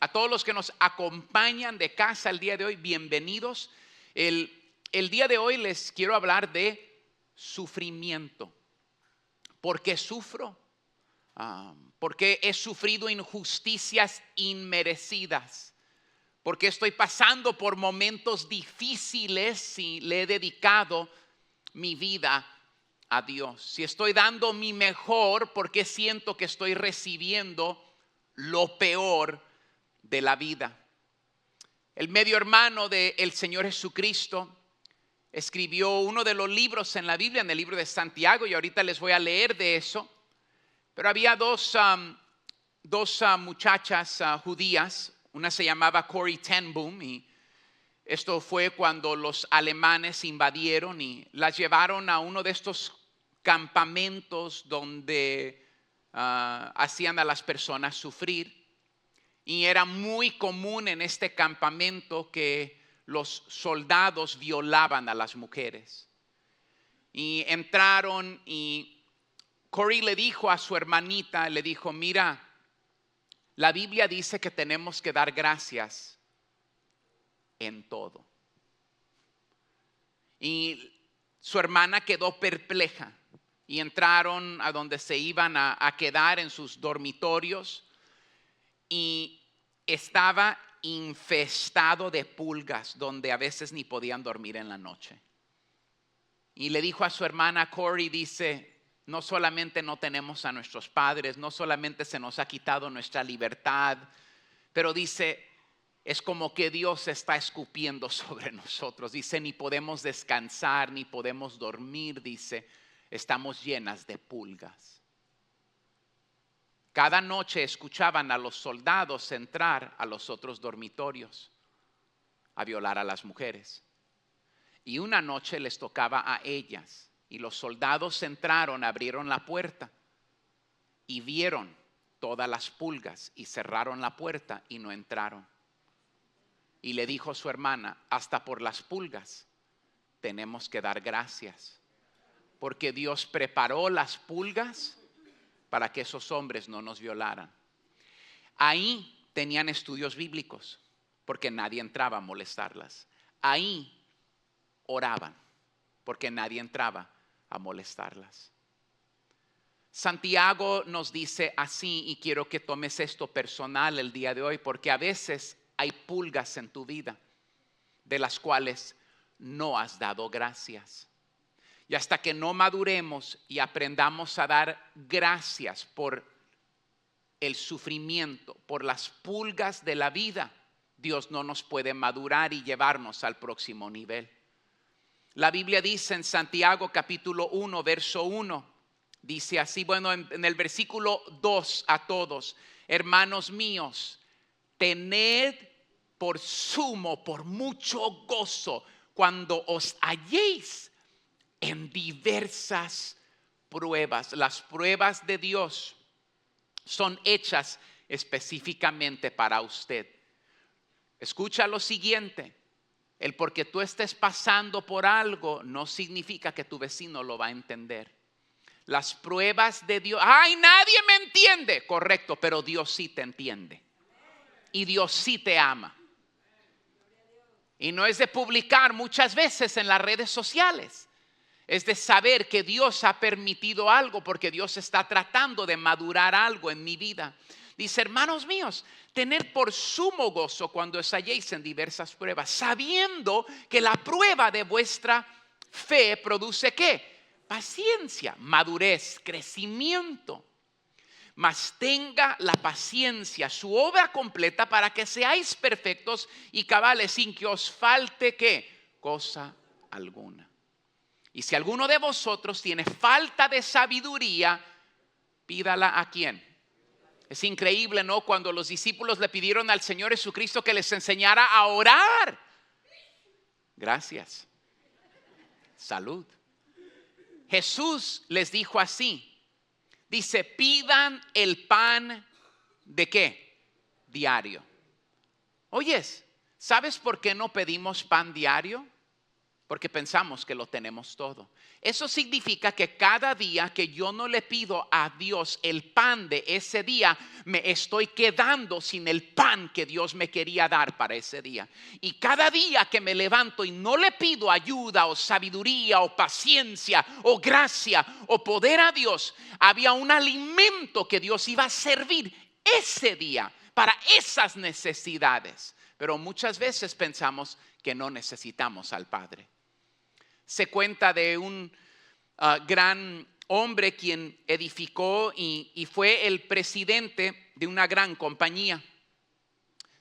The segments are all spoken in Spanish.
A todos los que nos acompañan de casa el día de hoy, bienvenidos. El día de hoy les quiero hablar de sufrimiento. ¿Por qué sufro? Porque he sufrido injusticias inmerecidas. Porque estoy pasando por momentos difíciles y le he dedicado mi vida a Dios. Si estoy dando mi mejor, porque siento que estoy recibiendo lo peor de la vida. El medio hermano del Señor Jesucristo escribió uno de los libros en la Biblia, en el libro de Santiago, y ahorita les voy a leer de eso. Pero había dos muchachas judías. Una se llamaba Corrie ten Boom, y esto fue cuando los alemanes invadieron y las llevaron a uno de estos campamentos donde hacían a las personas sufrir. Y era muy común en este campamento que los soldados violaban a las mujeres. Y entraron y Corrie le dijo a su hermanita, le dijo, mira, la Biblia dice que tenemos que dar gracias en todo. Y su hermana quedó perpleja y entraron a donde se iban a quedar en sus dormitorios y estaba infestado de pulgas donde a veces ni podían dormir en la noche. Y le dijo a su hermana Corrie, dice, no solamente no tenemos a nuestros padres, no solamente se nos ha quitado nuestra libertad, pero dice, es como que Dios está escupiendo sobre nosotros. Dice, ni podemos descansar, ni podemos dormir, dice, estamos llenas de pulgas. Cada noche escuchaban a los soldados entrar a los otros dormitorios a violar a las mujeres. Y una noche les tocaba a ellas. Y los soldados entraron, abrieron la puerta y vieron todas las pulgas y cerraron la puerta y no entraron. Y le dijo a su hermana, hasta por las pulgas tenemos que dar gracias, porque Dios preparó las pulgas para que esos hombres no nos violaran. Ahí tenían estudios bíblicos, porque nadie entraba a molestarlas. Ahí oraban, porque nadie entraba a molestarlas. Santiago nos dice así, y quiero que tomes esto personal el día de hoy, porque a veces hay pulgas en tu vida de las cuales no has dado gracias. Y hasta que no maduremos y aprendamos a dar gracias por el sufrimiento, por las pulgas de la vida, Dios no nos puede madurar y llevarnos al próximo nivel. La Biblia dice en Santiago capítulo 1, verso 1, dice así, bueno, en el versículo 2 a todos, hermanos míos, tened por sumo, por mucho gozo, cuando os halléis en diversas pruebas. Las pruebas de Dios son hechas específicamente para usted. Escucha lo siguiente. El porque tú estés pasando por algo no significa que tu vecino lo va a entender. Las pruebas de Dios, ¡ay, nadie me entiende! Correcto, pero Dios sí te entiende. Y Dios sí te ama. Y no es de publicar muchas veces en las redes sociales. Es de saber que Dios ha permitido algo porque Dios está tratando de madurar algo en mi vida. Dice, hermanos míos, tener por sumo gozo cuando os halléis en diversas pruebas, sabiendo que la prueba de vuestra fe produce ¿qué? Paciencia, madurez, crecimiento. Mas tenga la paciencia su obra completa para que seáis perfectos y cabales sin que os falte ¿qué? Cosa alguna. Y si alguno de vosotros tiene falta de sabiduría, pídala ¿a quién? Es increíble, ¿no? Cuando los discípulos le pidieron al Señor Jesucristo que les enseñara a orar. Gracias. Salud. Jesús les dijo así. Dice, pidan el pan ¿de qué? Diario. Oyes, ¿sabes por qué no pedimos pan diario? porque pensamos que lo tenemos todo. Eso significa que cada día que yo no le pido a Dios el pan de ese día, me estoy quedando sin el pan que Dios me quería dar para ese día. Y cada día que me levanto y no le pido ayuda o sabiduría o paciencia o gracia o poder a Dios, había un alimento que Dios iba a servir ese día para esas necesidades. Pero muchas veces pensamos que no necesitamos al Padre. Se cuenta de un gran hombre quien edificó y fue el presidente de una gran compañía,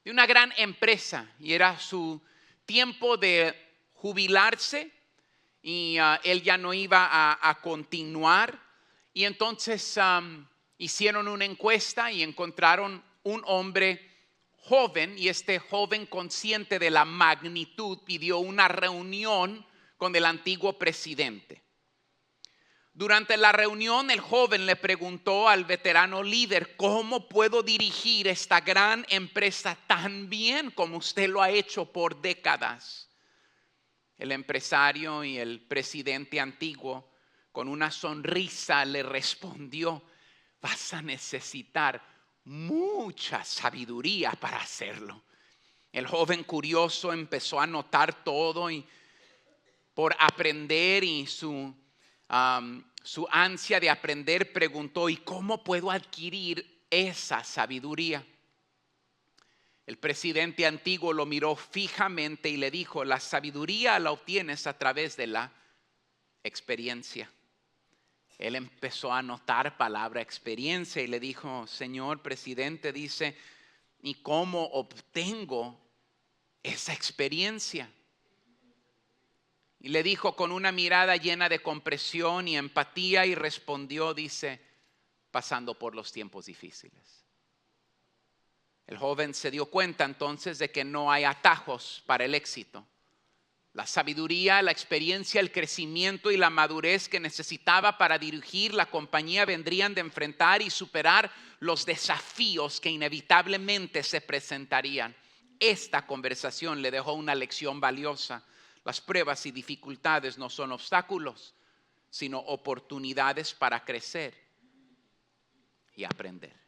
de una gran empresa, y era su tiempo de jubilarse y él ya no iba a continuar. Y entonces hicieron una encuesta y encontraron un hombre joven, y este joven, consciente de la magnitud, pidió una reunión con el antiguo presidente. Durante la reunión, el joven le preguntó al veterano líder: ¿cómo puedo dirigir esta gran empresa tan bien como usted lo ha hecho por décadas? El empresario y el presidente antiguo, con una sonrisa, le respondió: vas a necesitar mucha sabiduría para hacerlo. El joven curioso empezó a anotar todo y por aprender, y su ansia de aprender, preguntó: ¿y cómo puedo adquirir esa sabiduría? El presidente antiguo lo miró fijamente y le dijo: la sabiduría la obtienes a través de la experiencia. Él empezó a anotar palabra experiencia y le dijo: señor presidente, dice, ¿y cómo obtengo esa experiencia? Y le dijo con una mirada llena de comprensión y empatía, y respondió, dice: pasando por los tiempos difíciles. El joven se dio cuenta entonces de que no hay atajos para el éxito. La sabiduría, la experiencia, el crecimiento y la madurez que necesitaba para dirigir la compañía vendrían de enfrentar y superar los desafíos que inevitablemente se presentarían. Esta conversación le dejó una lección valiosa. Las pruebas y dificultades no son obstáculos, sino oportunidades para crecer y aprender.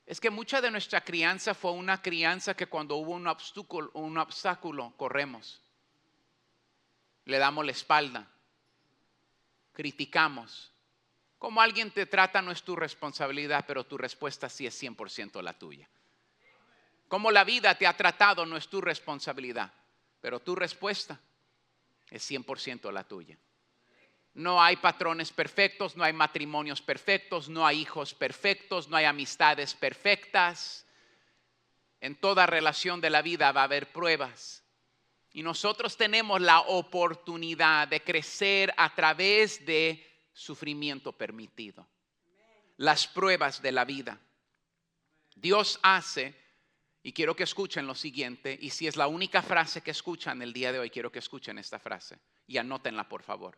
Es que mucha de nuestra crianza fue una crianza que cuando hubo un obstáculo, corremos, le damos la espalda, criticamos. Como alguien te trata no es tu responsabilidad, pero tu respuesta sí es 100% la tuya. Como la vida te ha tratado no es tu responsabilidad, pero tu respuesta es 100% la tuya. No hay patrones perfectos, no hay matrimonios perfectos, no hay hijos perfectos, no hay amistades perfectas. En toda relación de la vida va a haber pruebas. Y nosotros tenemos la oportunidad de crecer a través de sufrimiento permitido. Las pruebas de la vida. Dios hace, y quiero que escuchen lo siguiente, y si es la única frase que escuchan el día de hoy, quiero que escuchen esta frase y anótenla por favor.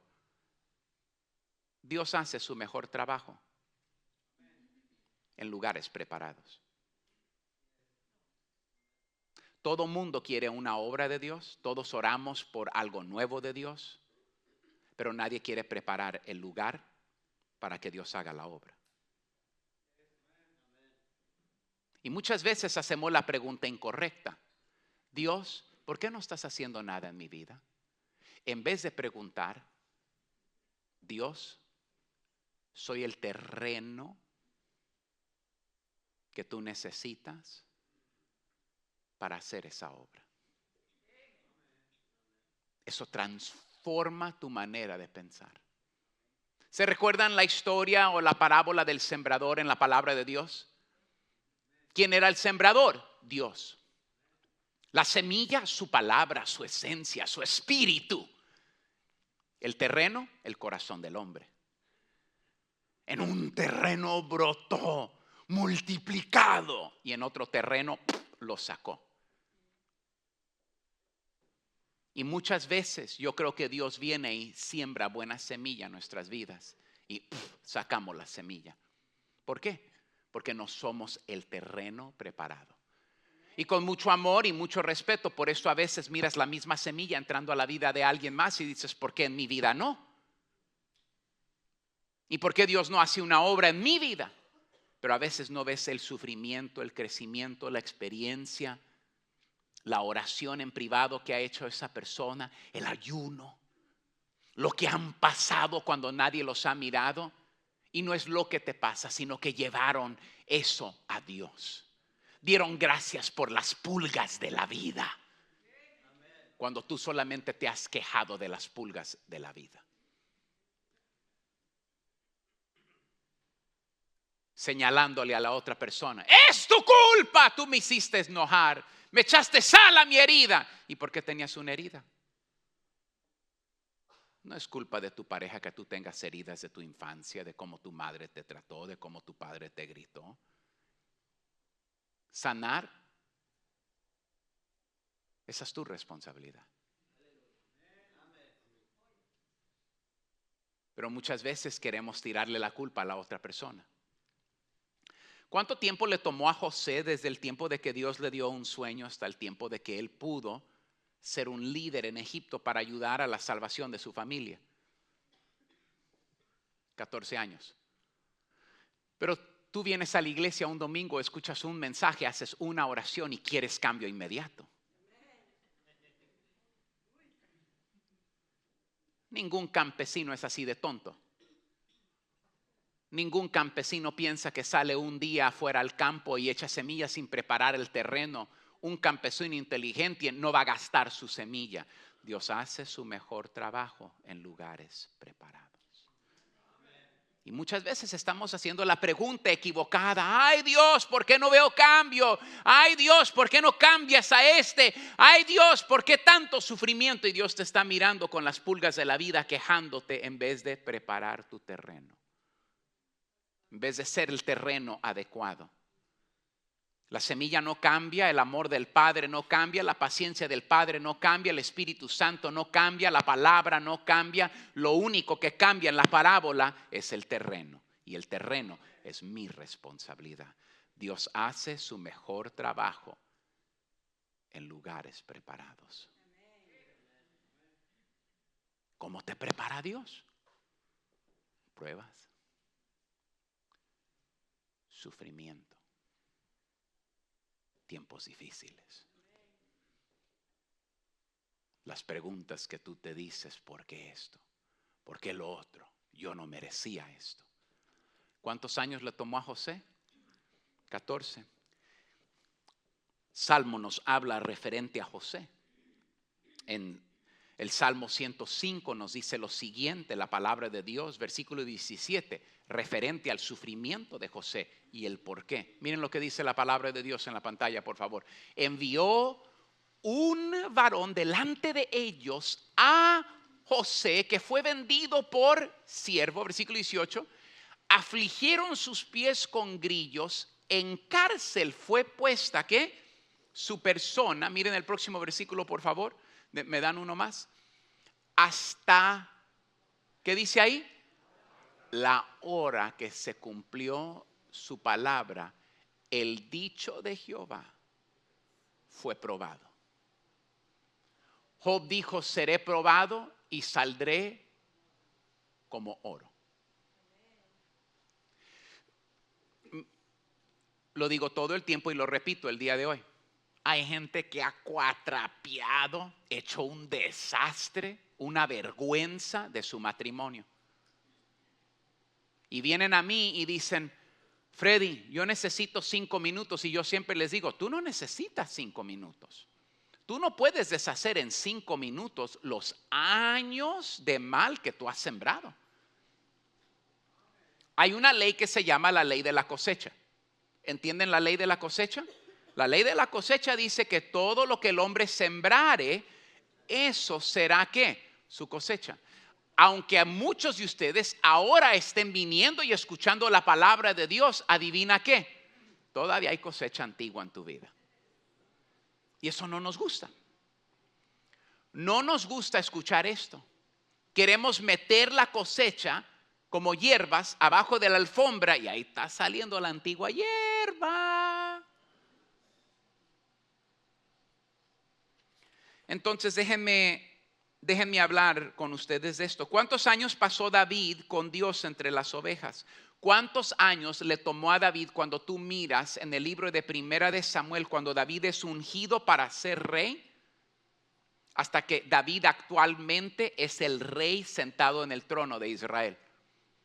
Dios hace su mejor trabajo en lugares preparados. Todo mundo quiere una obra de Dios, todos oramos por algo nuevo de Dios, pero nadie quiere preparar el lugar para que Dios haga la obra. Y muchas veces hacemos la pregunta incorrecta: Dios, ¿por qué no estás haciendo nada en mi vida? En vez de preguntar: Dios, soy el terreno que tú necesitas para hacer esa obra. Eso transforma tu manera de pensar. ¿Se recuerdan la historia o la parábola del sembrador en la palabra de Dios? ¿Quién era el sembrador? Dios. La semilla, su palabra, su esencia, su espíritu. El terreno, el corazón del hombre. En un terreno brotó, multiplicado, y en otro terreno lo sacó. Y muchas veces yo creo que Dios viene y siembra buena semilla en nuestras vidas y sacamos la semilla. ¿Por qué? Porque no somos el terreno preparado. Y con mucho amor y mucho respeto. Por eso a veces miras la misma semilla entrando a la vida de alguien más y dices, ¿por qué en mi vida no? ¿Y por qué Dios no hace una obra en mi vida? Pero a veces no ves el sufrimiento, el crecimiento, la experiencia, la oración en privado que ha hecho esa persona, el ayuno, lo que han pasado cuando nadie los ha mirado. Y no es lo que te pasa, sino que llevaron eso a Dios. Dieron gracias por las pulgas de la vida, cuando tú solamente te has quejado de las pulgas de la vida. Señalándole a la otra persona, es tu culpa, tú me hiciste enojar, me echaste sal a mi herida. ¿Y por qué tenías una herida? No es culpa de tu pareja que tú tengas heridas de tu infancia, de cómo tu madre te trató, de cómo tu padre te gritó. Sanar, esa es tu responsabilidad. Pero muchas veces queremos tirarle la culpa a la otra persona. ¿Cuánto tiempo le tomó a José desde el tiempo de que Dios le dio un sueño hasta el tiempo de que él pudo ser un líder en Egipto para ayudar a la salvación de su familia? 14 años. Pero tú vienes a la iglesia un domingo, escuchas un mensaje, haces una oración y quieres cambio inmediato. Ningún campesino es así de tonto. Ningún campesino piensa que sale un día afuera al campo y echa semillas sin preparar el terreno. Un campesino inteligente no va a gastar su semilla. Dios hace su mejor trabajo en lugares preparados. Y muchas veces estamos haciendo la pregunta equivocada. Ay Dios, ¿por qué no veo cambio? Ay Dios, ¿por qué no cambias a este? Ay Dios, ¿por qué tanto sufrimiento? Y Dios te está mirando con las pulgas de la vida, quejándote en vez de preparar tu terreno. En vez de ser el terreno adecuado. La semilla no cambia, el amor del Padre no cambia, la paciencia del Padre no cambia, el Espíritu Santo no cambia, la palabra no cambia. Lo único que cambia en la parábola es el terreno. Y el terreno es mi responsabilidad. Dios hace su mejor trabajo en lugares preparados. ¿Cómo te prepara Dios? Pruebas, sufrimiento, tiempos difíciles. Las preguntas que tú te dices, ¿por qué esto? ¿Por qué lo otro? Yo no merecía esto. ¿Cuántos años le tomó a José? 14. Salmo nos habla referente a José. En el Salmo 105 nos dice lo siguiente, la palabra de Dios, versículo 17, referente al sufrimiento de José y el por qué. Miren lo que dice la palabra de Dios en la pantalla, por favor. Envió un varón delante de ellos a José, que fue vendido por siervo, versículo 18. Afligieron sus pies con grillos, en cárcel fue puesta, ¿qué? Su persona. Miren el próximo versículo, por favor. ¿Me dan uno más? Hasta, ¿qué dice ahí? La hora que se cumplió su palabra, el dicho de Jehová fue probado. Job dijo, seré probado y saldré como oro. Lo digo todo el tiempo y lo repito el día de hoy. Hay gente que ha cuatrapeado, hecho un desastre, una vergüenza de su matrimonio. Y vienen a mí y dicen, Freddy, yo necesito 5 minutos. Y yo siempre les digo, tú no necesitas 5 minutos. Tú no puedes deshacer en 5 minutos los años de mal que tú has sembrado. Hay una ley que se llama la ley de la cosecha. ¿Entienden la ley de la cosecha? La ley de la cosecha dice que todo lo que el hombre sembrare, eso será ¿qué? Su cosecha. Aunque a muchos de ustedes ahora estén viniendo y escuchando la palabra de Dios, adivina qué, todavía hay cosecha antigua en tu vida. Y eso no nos gusta. No nos gusta escuchar esto. Queremos meter la cosecha como hierbas abajo de la alfombra y ahí está saliendo la antigua hierba. Entonces déjenme hablar con ustedes de esto. ¿Cuántos años pasó David con Dios entre las ovejas? ¿Cuántos años le tomó a David cuando tú miras en el libro de Primera de Samuel, cuando David es ungido para ser rey, hasta que David actualmente es el rey sentado en el trono de Israel?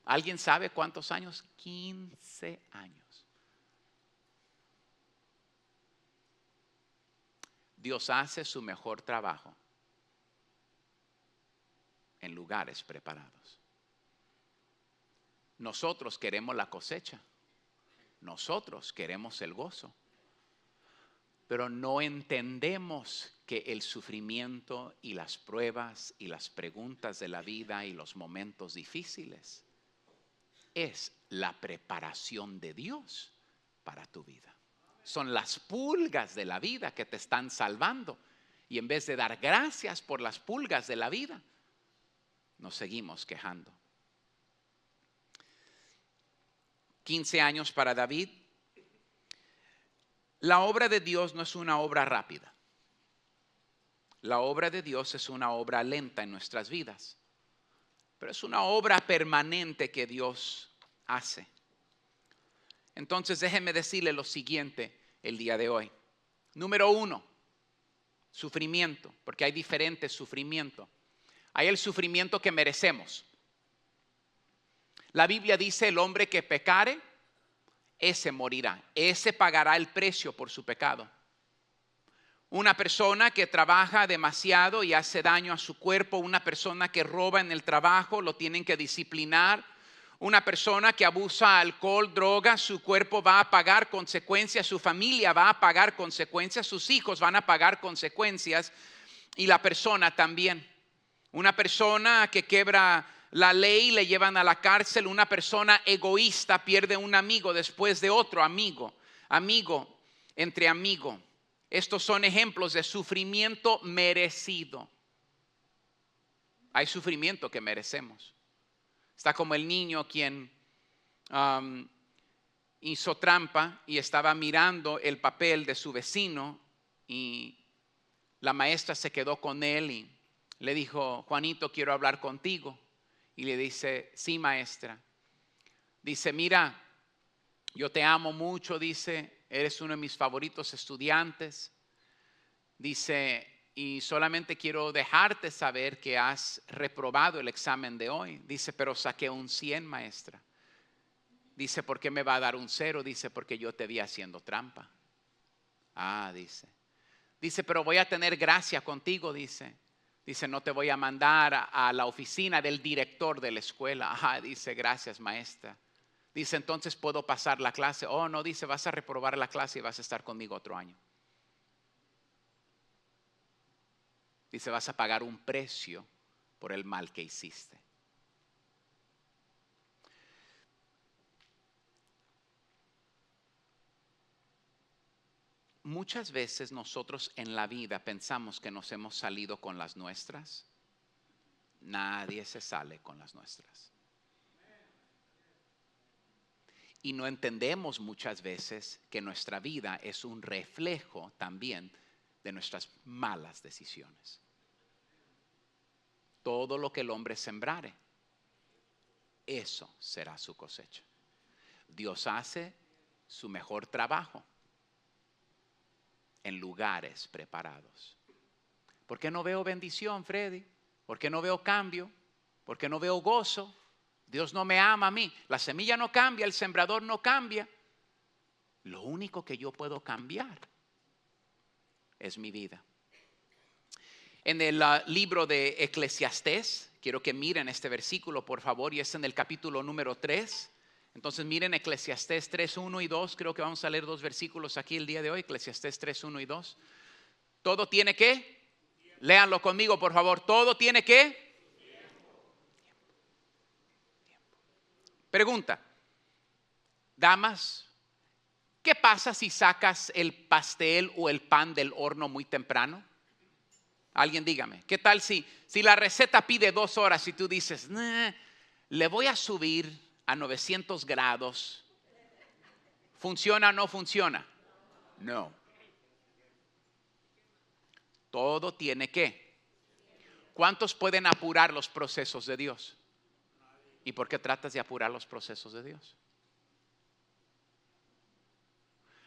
¿Alguien sabe cuántos años? 15 años. Dios hace su mejor trabajo en lugares preparados. Nosotros queremos la cosecha, nosotros queremos el gozo, pero no entendemos que el sufrimiento y las pruebas y las preguntas de la vida y los momentos difíciles es la preparación de Dios para tu vida. Son las pulgas de la vida que te están salvando, y en vez de dar gracias por las pulgas de la vida, nos seguimos quejando. 15 años para David. La obra de Dios no es una obra rápida. La obra de Dios es una obra lenta en nuestras vidas, pero es una obra permanente que Dios hace. Entonces déjenme decirle lo siguiente el día de hoy. Número 1, sufrimiento, porque hay diferentes sufrimientos. Hay el sufrimiento que merecemos. La Biblia dice: el hombre que pecare, ese morirá, ese pagará el precio por su pecado. Una persona que trabaja demasiado y hace daño a su cuerpo, una persona que roba en el trabajo, lo tienen que disciplinar. Una persona que abusa alcohol, droga, su cuerpo va a pagar consecuencias, su familia va a pagar consecuencias, sus hijos van a pagar consecuencias, y la persona también. Una persona que quebra la ley, le llevan a la cárcel. Una persona egoísta pierde un amigo después de otro amigo, amigo entre amigo. Estos son ejemplos de sufrimiento merecido. Hay sufrimiento que merecemos. Está como el niño quien hizo trampa y estaba mirando el papel de su vecino, y la maestra se quedó con él y le dijo: Juanito, quiero hablar contigo. Y le dice: sí, maestra. Dice: mira, yo te amo mucho, dice, eres uno de mis favoritos estudiantes. Dice: y solamente quiero dejarte saber que has reprobado el examen de hoy. Dice: pero saqué un 100, maestra. Dice: ¿por qué me va a dar un 0? Dice: porque yo te vi haciendo trampa. Dice. Dice: pero voy a tener gracia contigo, dice. Dice: no te voy a mandar a la oficina del director de la escuela. Dice: gracias, maestra. Dice: entonces puedo pasar la clase. Oh, no, dice, vas a reprobar la clase y vas a estar conmigo otro año. Dice: vas a pagar un precio por el mal que hiciste. Muchas veces nosotros en la vida pensamos que nos hemos salido con las nuestras. Nadie se sale con las nuestras. Y no entendemos muchas veces que nuestra vida es un reflejo también de nuestras malas decisiones. Todo lo que el hombre sembrare, eso será su cosecha. Dios hace su mejor trabajo en lugares preparados. ¿Por qué no veo bendición, Freddy? ¿Por qué no veo cambio? ¿Por qué no veo gozo? Dios no me ama a mí. La semilla no cambia, el sembrador no cambia. Lo único que yo puedo cambiar es mi vida. En el libro de Eclesiastés, quiero que miren este versículo, por favor, y es en el capítulo número 3. Entonces miren Eclesiastés 3, 1 y 2. Creo que vamos a leer 2 versículos aquí el día de hoy. Eclesiastés 3, 1 y 2. Todo tiene que, léanlo conmigo, por favor. Todo tiene que. Pregunta, damas, ¿qué pasa si sacas el pastel o el pan del horno muy temprano? Alguien dígame, ¿qué tal si la receta pide 2 horas y tú dices: le voy a subir a 900 grados? ¿Funciona o no funciona? No. Todo tiene que. ¿Cuántos pueden apurar los procesos de Dios? ¿Y por qué tratas de apurar los procesos de Dios?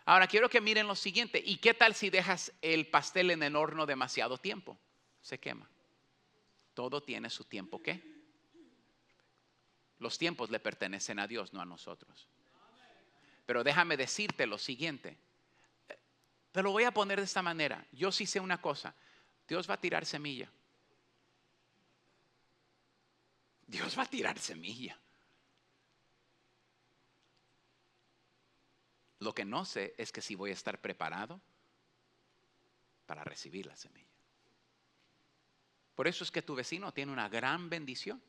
Ahora quiero que miren lo siguiente. ¿Y qué tal si dejas el pastel en el horno demasiado tiempo? Se quema. Todo tiene su tiempo, ¿qué? Los tiempos le pertenecen a Dios, no a nosotros. Pero déjame decirte lo siguiente. Te lo voy a poner de esta manera. Yo sí sé una cosa. Dios va a tirar semilla. Dios va a tirar semilla. Lo que no sé es que si voy a estar preparado para recibir la semilla. Por eso es que tu vecino tiene una gran bendición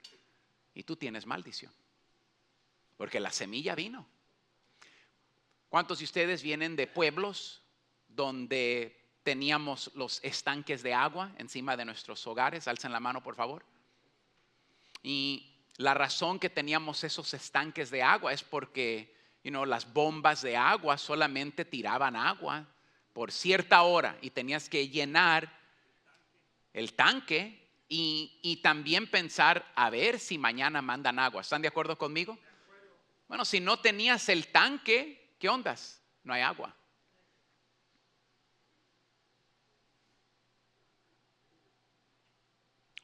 y tú tienes maldición. Porque la semilla vino. ¿Cuántos de ustedes vienen de pueblos donde teníamos los estanques de agua encima de nuestros hogares? Alcen la mano, por favor. Y la razón que teníamos esos estanques de agua es porque las bombas de agua solamente tiraban agua por cierta hora y tenías que llenar el tanque y también pensar a ver si mañana mandan agua. ¿Están de acuerdo conmigo? Bueno, si no tenías el tanque, ¿qué ondas? No hay agua.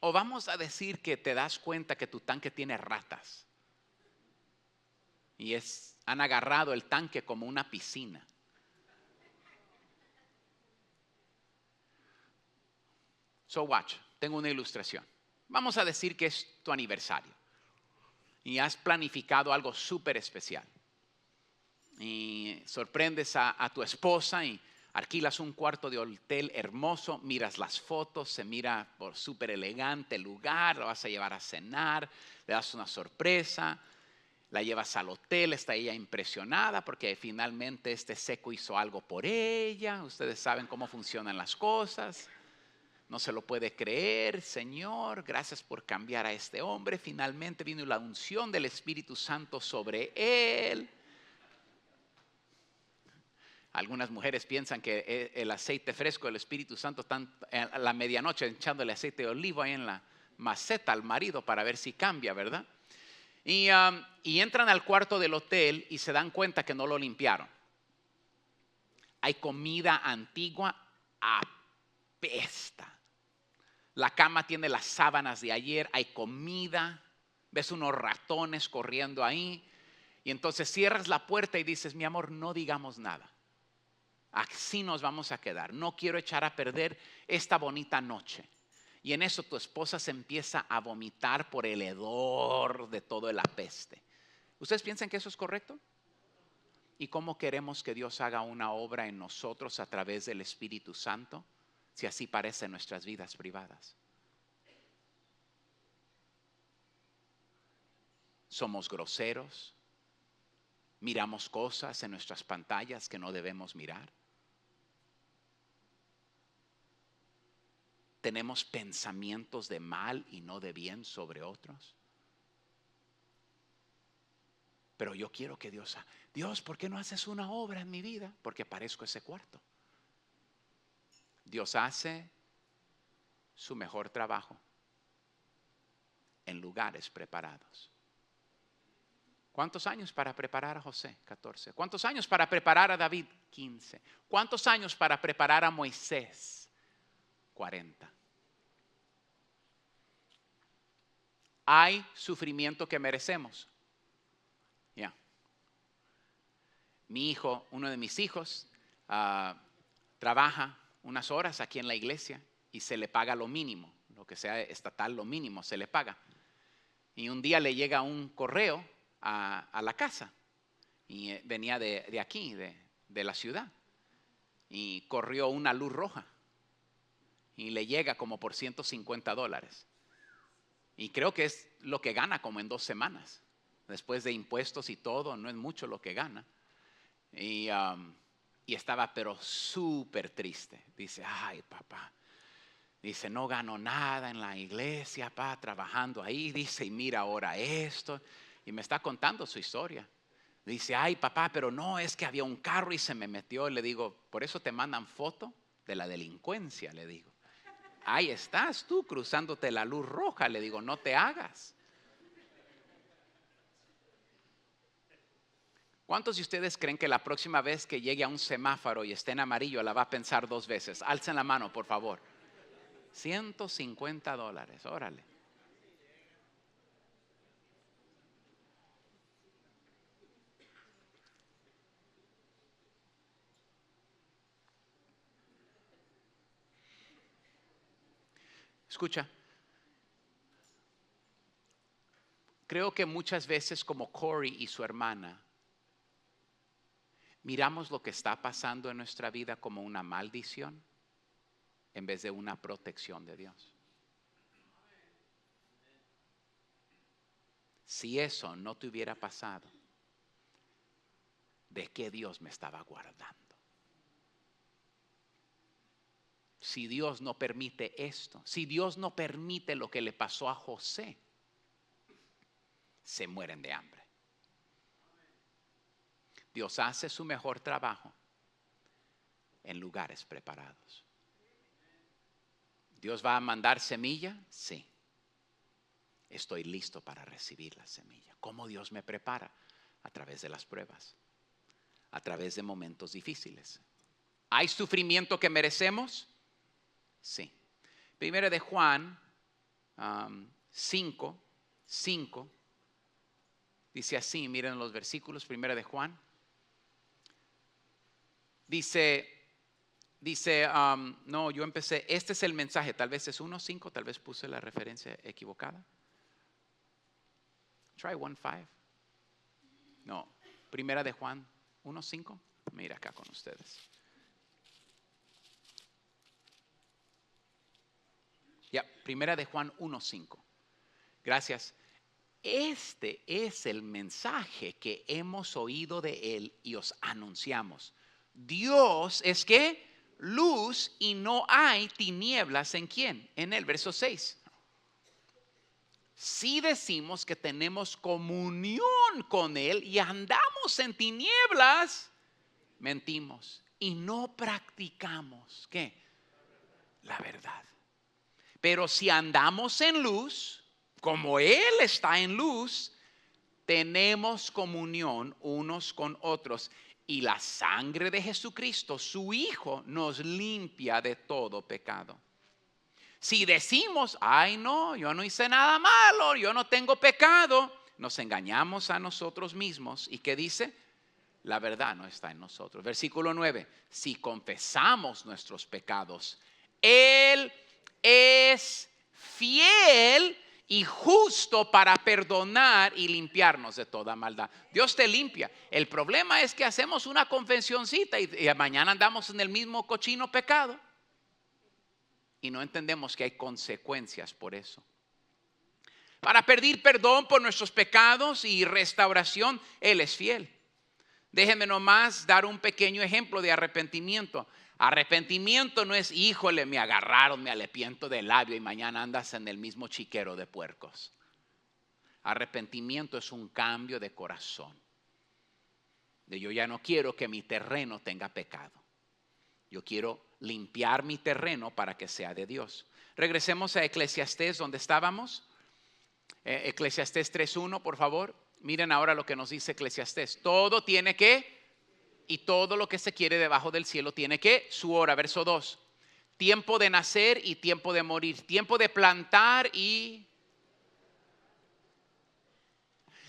O vamos a decir que te das cuenta que tu tanque tiene ratas y han agarrado el tanque como una piscina. So watch, tengo una ilustración. Vamos a decir que es tu aniversario y has planificado algo súper especial. Y sorprendes a tu esposa y alquilas un cuarto de hotel hermoso, miras las fotos, se mira por súper elegante el lugar, lo vas a llevar a cenar, le das una sorpresa, la llevas al hotel, está ella impresionada porque finalmente este seco hizo algo por ella. Ustedes saben cómo funcionan las cosas. No se lo puede creer. Señor, gracias por cambiar a este hombre. Finalmente vino la unción del Espíritu Santo sobre él. Algunas mujeres piensan que el aceite fresco del Espíritu Santo están a la medianoche echándole aceite de olivo ahí en la maceta al marido para ver si cambia, ¿verdad? Y entran al cuarto del hotel y se dan cuenta que no lo limpiaron. Hay comida antigua, apesta. La cama tiene las sábanas de ayer, hay comida, ves unos ratones corriendo ahí. Y entonces cierras la puerta y dices, mi amor, no digamos nada. Así nos vamos a quedar. No quiero echar a perder esta bonita noche. Y en eso tu esposa se empieza a vomitar por el hedor de todo el apeste. ¿Ustedes piensan que eso es correcto? ¿Y cómo queremos que Dios haga una obra en nosotros a través del Espíritu Santo? Si así parece en nuestras vidas privadas. Somos groseros. Miramos cosas en nuestras pantallas que no debemos mirar. Tenemos pensamientos de mal y no de bien sobre otros. Pero yo quiero que Dios, ¿por qué no haces una obra en mi vida? Porque parezco ese cuarto. Dios hace su mejor trabajo en lugares preparados. ¿Cuántos años para preparar a José? 14. ¿Cuántos años para preparar a David? 15. ¿Cuántos años para preparar a Moisés? 40. Hay sufrimiento que merecemos. Ya. Mi hijo, uno de mis hijos, trabaja unas horas aquí en la iglesia y se le paga lo mínimo, lo que sea estatal, lo mínimo se le paga. Y un día le llega un correo a la casa y venía de aquí, de la ciudad, y corrió una luz roja y le llega como por $150 y creo que es lo que gana como en 2 semanas después de impuestos y todo. No es mucho lo que gana y estaba pero súper triste. Dice, ay papá, dice, no gano nada en la iglesia, papá, trabajando ahí, dice, y mira ahora esto. Y me está contando su historia. Dice, ay papá, pero no, es que había un carro y se me metió. Y le digo, por eso te mandan foto de la delincuencia, le digo. Ahí estás tú cruzándote la luz roja. Le digo, no te hagas. ¿Cuántos de ustedes creen que la próxima vez que llegue a un semáforo y esté en amarillo la va a pensar 2 veces? Alcen la mano, por favor. $150, órale. Escucha, creo que muchas veces como Corey y su hermana, miramos lo que está pasando en nuestra vida como una maldición en vez de una protección de Dios. Si eso no te hubiera pasado, ¿de qué Dios me estaba guardando? Si Dios no permite esto, si Dios no permite lo que le pasó a José, se mueren de hambre. Dios hace su mejor trabajo en lugares preparados. ¿Dios va a mandar semilla? Sí. Estoy listo para recibir la semilla. ¿Cómo Dios me prepara? A través de las pruebas, a través de momentos difíciles. ¿Hay sufrimiento que merecemos? Sí. Primera de Juan 5 dice así, miren los versículos. Primera de Juan dice, no, yo empecé, este es el mensaje, tal vez es 1:5, tal vez puse la referencia equivocada. Try 1:5. No, Primera de Juan 1:5. Mira acá con ustedes. Ya, Primera de Juan 1:5. Gracias. Este es el mensaje que hemos oído de él y os anunciamos. Dios es que luz y no hay tinieblas en quién. En el verso 6. Si decimos que tenemos comunión con él y andamos en tinieblas, mentimos y no practicamos ¿qué? La verdad. Pero si andamos en luz, como él está en luz, tenemos comunión unos con otros. Y la sangre de Jesucristo, su Hijo, nos limpia de todo pecado. Si decimos, ay no, yo no hice nada malo, yo no tengo pecado, nos engañamos a nosotros mismos. ¿Y qué dice? La verdad no está en nosotros. Versículo 9, si confesamos nuestros pecados, Él es fiel y justo para perdonar y limpiarnos de toda maldad. Dios te limpia. El problema es que hacemos una confesioncita y mañana andamos en el mismo cochino pecado. Y no entendemos que hay consecuencias por eso. Para pedir perdón por nuestros pecados y restauración, Él es fiel. Déjenme nomás dar un pequeño ejemplo de arrepentimiento. Arrepentimiento no es, híjole, me agarraron, me arrepiento del labio y mañana andas en el mismo chiquero de puercos. Arrepentimiento es un cambio de corazón. De yo ya no quiero que mi terreno tenga pecado. Yo quiero limpiar mi terreno para que sea de Dios. Regresemos a Eclesiastés, donde estábamos. Eclesiastés 3:1, por favor. Miren ahora lo que nos dice Eclesiastés. Todo tiene que, y todo lo que se quiere debajo del cielo tiene que, su hora. Verso 2. Tiempo de nacer y tiempo de morir. Tiempo de plantar y...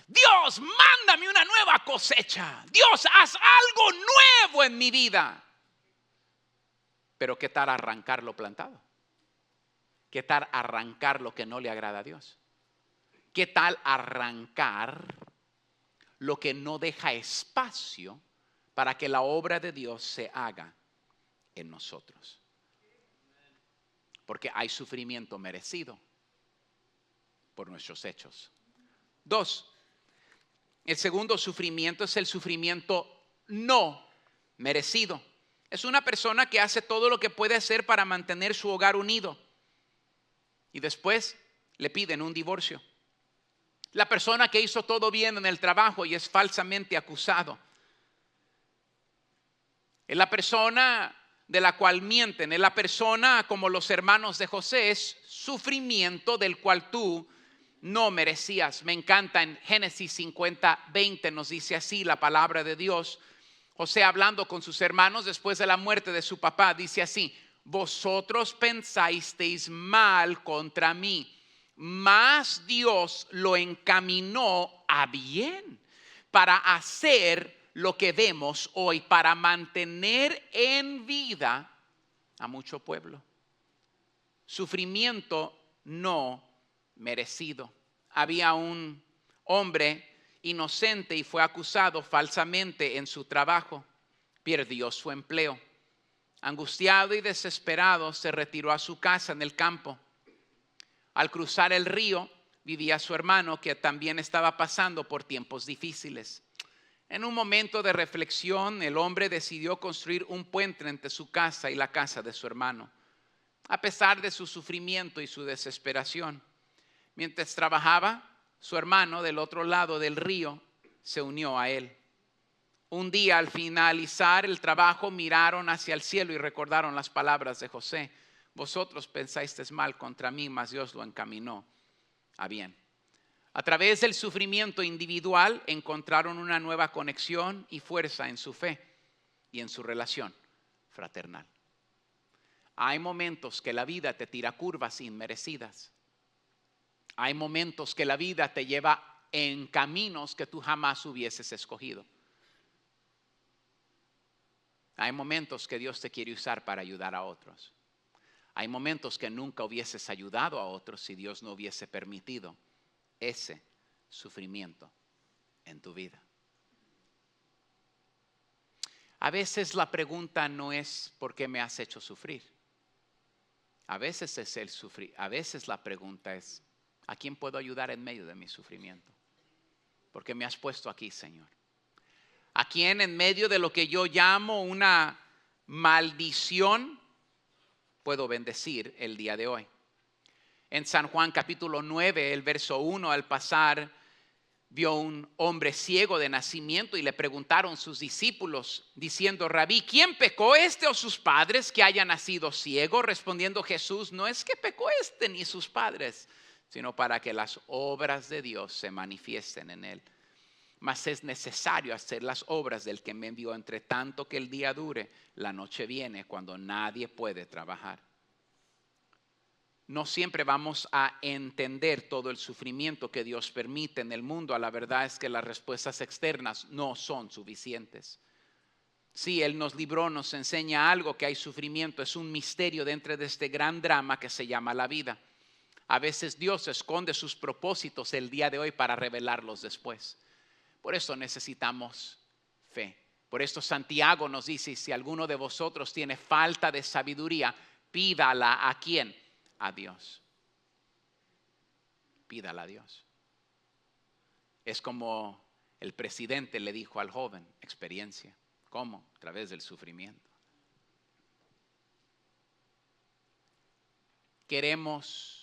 Dios, mándame una nueva cosecha. Dios, haz algo nuevo en mi vida. Pero ¿qué tal arrancar lo plantado? ¿Qué tal arrancar lo que no le agrada a Dios? ¿Qué tal arrancar lo que no deja espacio para que la obra de Dios se haga en nosotros? Porque hay sufrimiento merecido por nuestros hechos. 2. El segundo sufrimiento es el sufrimiento no merecido. Es una persona que hace todo lo que puede hacer para mantener su hogar unido y después le piden un divorcio. La persona que hizo todo bien en el trabajo y es falsamente acusado. Es la persona de la cual mienten. Es la persona como los hermanos de José, es sufrimiento del cual tú no merecías. Me encanta en Génesis 50:20 nos dice así la palabra de Dios. José hablando con sus hermanos después de la muerte de su papá, dice así: vosotros pensasteis mal contra mí, mas Dios lo encaminó a bien para hacer lo que vemos hoy, para mantener en vida a mucho pueblo. Sufrimiento no merecido. Había un hombre inocente y fue acusado falsamente en su trabajo. Perdió su empleo. Angustiado y desesperado, se retiró a su casa en el campo. Al cruzar el río, vivía su hermano, que también estaba pasando por tiempos difíciles. En un momento de reflexión, el hombre decidió construir un puente entre su casa y la casa de su hermano, a pesar de su sufrimiento y su desesperación. Mientras trabajaba, su hermano del otro lado del río se unió a él. Un día, al finalizar el trabajo, miraron hacia el cielo y recordaron las palabras de José: vosotros pensasteis mal contra mí, mas Dios lo encaminó a bien. A través del sufrimiento individual encontraron una nueva conexión y fuerza en su fe y en su relación fraternal. Hay momentos que la vida te tira curvas inmerecidas. Hay momentos que la vida te lleva en caminos que tú jamás hubieses escogido. Hay momentos que Dios te quiere usar para ayudar a otros. Hay momentos que nunca hubieses ayudado a otros si Dios no hubiese permitido ese sufrimiento en tu vida. A veces la pregunta no es ¿por qué me has hecho sufrir? A veces es el sufrir. A veces la pregunta es ¿a quién puedo ayudar en medio de mi sufrimiento? ¿Por qué me has puesto aquí, Señor? ¿A quién en medio de lo que yo llamo una maldición puedo bendecir el día de hoy? En San Juan capítulo 9, el verso 1, al pasar, vio un hombre ciego de nacimiento y le preguntaron sus discípulos diciendo: Rabí, ¿quién pecó, este o sus padres, que haya nacido ciego? Respondiendo Jesús: no es que pecó este ni sus padres, sino para que las obras de Dios se manifiesten en él. Mas es necesario hacer las obras del que me envió, entre tanto que el día dure, la noche viene cuando nadie puede trabajar. No siempre vamos a entender todo el sufrimiento que Dios permite en el mundo. La verdad es que las respuestas externas no son suficientes. Sí, Él nos libró, nos enseña algo, que hay sufrimiento. Es un misterio dentro de este gran drama que se llama la vida. A veces Dios esconde sus propósitos el día de hoy para revelarlos después. Por eso necesitamos fe. Por esto Santiago nos dice: si alguno de vosotros tiene falta de sabiduría, pídala ¿a quién? A Dios. Pídala a Dios. Es como el presidente le dijo al joven: experiencia. ¿Cómo? A través del sufrimiento. Queremos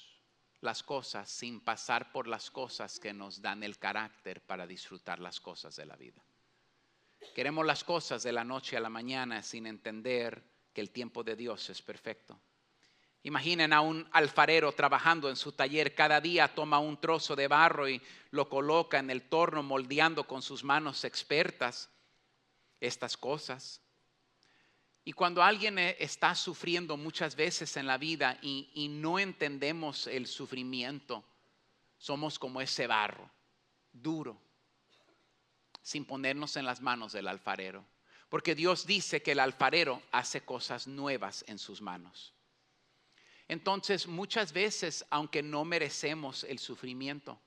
las cosas sin pasar por las cosas que nos dan el carácter para disfrutar las cosas de la vida. Queremos las cosas de la noche a la mañana sin entender que el tiempo de Dios es perfecto. Imaginen a un alfarero trabajando en su taller. Cada día toma un trozo de barro y lo coloca en el torno, moldeando con sus manos expertas estas cosas. Y cuando alguien está sufriendo muchas veces en la vida y no entendemos el sufrimiento, somos como ese barro duro, sin ponernos en las manos del alfarero. Porque Dios dice que el alfarero hace cosas nuevas en sus manos. Entonces, muchas veces, aunque no merecemos el sufrimiento,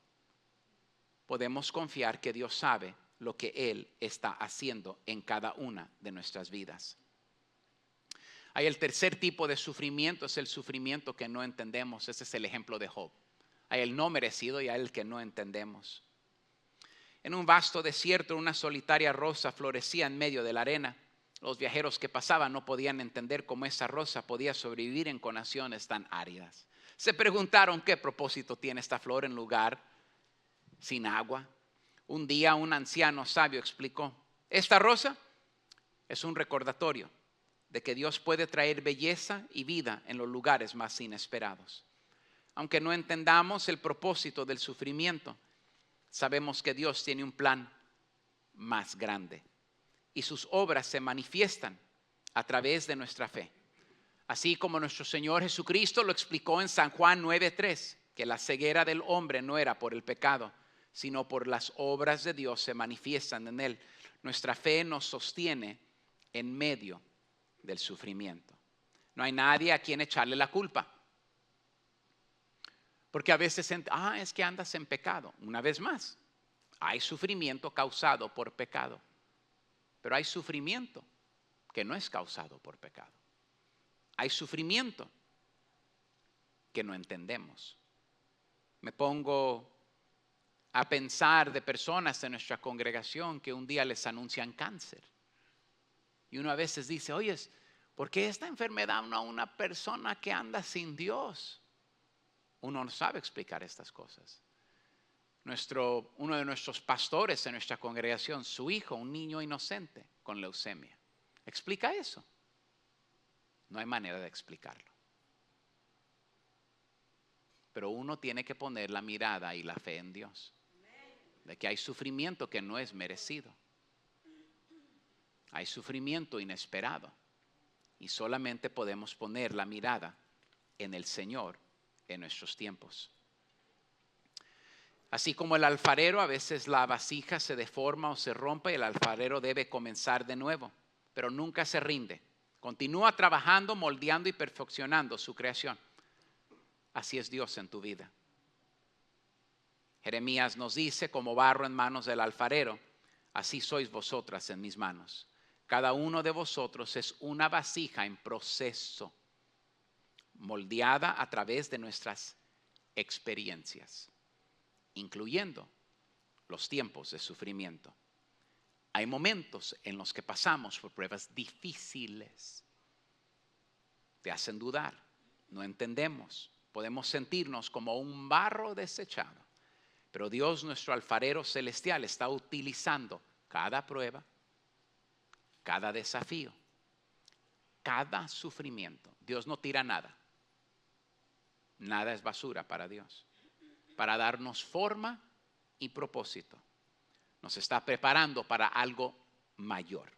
podemos confiar que Dios sabe lo que Él está haciendo en cada una de nuestras vidas. Hay el tercer tipo de sufrimiento, es el sufrimiento que no entendemos. Ese es el ejemplo de Job. Hay el no merecido y hay el que no entendemos. En un vasto desierto, una solitaria rosa florecía en medio de la arena. Los viajeros que pasaban no podían entender cómo esa rosa podía sobrevivir en condiciones tan áridas. Se preguntaron qué propósito tiene esta flor en lugar sin agua. Un día un anciano sabio explicó: esta rosa es un recordatorio de que Dios puede traer belleza y vida en los lugares más inesperados. Aunque no entendamos el propósito del sufrimiento, sabemos que Dios tiene un plan más grande y sus obras se manifiestan a través de nuestra fe. Así como nuestro Señor Jesucristo lo explicó en San Juan 9:3, que la ceguera del hombre no era por el pecado, sino por las obras de Dios se manifiestan en él. Nuestra fe nos sostiene en medio del sufrimiento. No hay nadie a quien echarle la culpa. Porque a veces, es que andas en pecado. Una vez más, hay sufrimiento causado por pecado. Pero hay sufrimiento que no es causado por pecado. Hay sufrimiento que no entendemos. Me pongo a pensar de personas en nuestra congregación que un día les anuncian cáncer. Y uno a veces dice, oye, ¿por qué esta enfermedad a una persona que anda sin Dios? Uno no sabe explicar estas cosas. Uno de nuestros pastores en nuestra congregación, su hijo, un niño inocente con leucemia. ¿Explica eso? No hay manera de explicarlo. Pero uno tiene que poner la mirada y la fe en Dios. De que hay sufrimiento que no es merecido. Hay sufrimiento inesperado. Y solamente podemos poner la mirada en el Señor en nuestros tiempos. Así como el alfarero, a veces la vasija se deforma o se rompe y el alfarero debe comenzar de nuevo. Pero nunca se rinde. Continúa trabajando, moldeando y perfeccionando su creación. Así es Dios en tu vida. Jeremías nos dice, como barro en manos del alfarero, así sois vosotras en mis manos. Cada uno de vosotros es una vasija en proceso, moldeada a través de nuestras experiencias, incluyendo los tiempos de sufrimiento. Hay momentos en los que pasamos por pruebas difíciles. Te hacen dudar, no entendemos. Podemos sentirnos como un barro desechado. Pero Dios, nuestro alfarero celestial, está utilizando cada prueba, cada desafío, cada sufrimiento. Dios no tira nada. Nada es basura para Dios. Para darnos forma y propósito. Nos está preparando para algo mayor.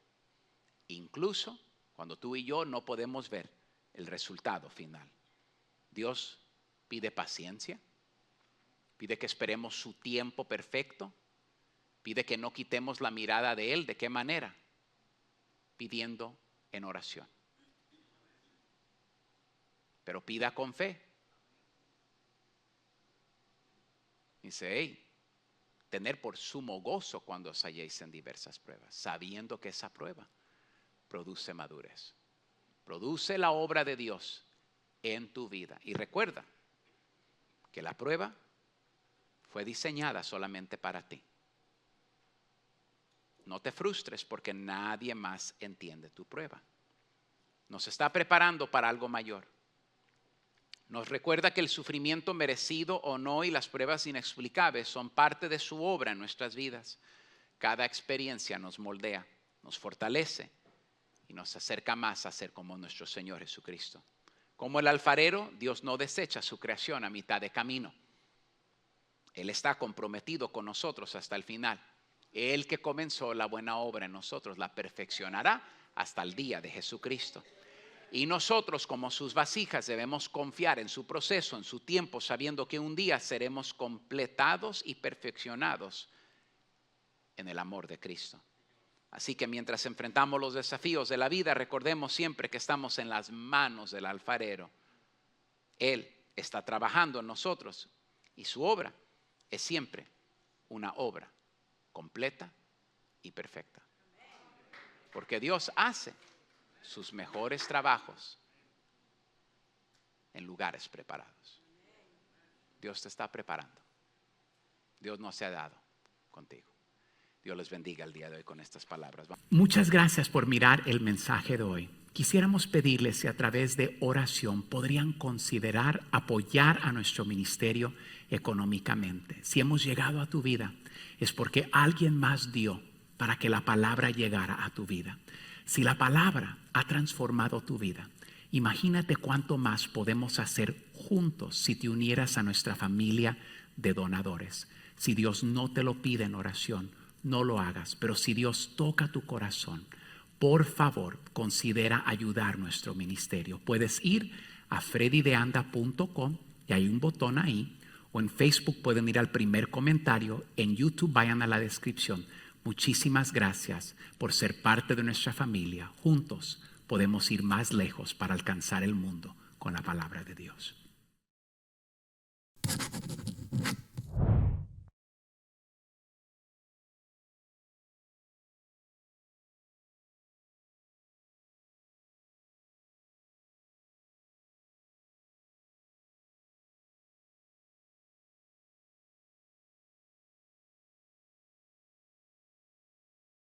Incluso cuando tú y yo no podemos ver el resultado final. Dios pide paciencia. Pide que esperemos su tiempo perfecto. Pide que no quitemos la mirada de Él. ¿De qué manera? Pidiendo en oración. Pero pida con fe. Dice, tener por sumo gozo cuando os halléis en diversas pruebas, sabiendo que esa prueba produce madurez. Produce la obra de Dios en tu vida. Y recuerda que la prueba fue diseñada solamente para ti. No te frustres porque nadie más entiende tu prueba. Nos está preparando para algo mayor. Nos recuerda que el sufrimiento merecido o no y las pruebas inexplicables son parte de su obra en nuestras vidas. Cada experiencia nos moldea, nos fortalece y nos acerca más a ser como nuestro Señor Jesucristo. Como el alfarero, Dios no desecha su creación a mitad de camino. Él está comprometido con nosotros hasta el final. Él que comenzó la buena obra en nosotros la perfeccionará hasta el día de Jesucristo. Y nosotros como sus vasijas debemos confiar en su proceso, en su tiempo, sabiendo que un día seremos completados y perfeccionados en el amor de Cristo. Así que mientras enfrentamos los desafíos de la vida, recordemos siempre que estamos en las manos del alfarero. Él está trabajando en nosotros y su obra es siempre una obra completa y perfecta. Porque Dios hace sus mejores trabajos en lugares preparados. Dios te está preparando. Dios no se ha dado contigo. Dios les bendiga el día de hoy con estas palabras. Muchas gracias por mirar el mensaje de hoy. Quisiéramos pedirles si a través de oración podrían considerar apoyar a nuestro ministerio económicamente. Si hemos llegado a tu vida es porque alguien más dio para que la palabra llegara a tu vida. Si la palabra ha transformado tu vida. Imagínate cuánto más podemos hacer juntos si te unieras a nuestra familia de donadores. Si Dios no te lo pide en oración, no lo hagas. Pero si Dios toca tu corazón, por favor, considera ayudar nuestro ministerio. Puedes ir a freddydeanda.com y hay un botón ahí. O en Facebook pueden ir al primer comentario. En YouTube vayan a la descripción. Muchísimas gracias por ser parte de nuestra familia. Juntos podemos ir más lejos para alcanzar el mundo con la palabra de Dios.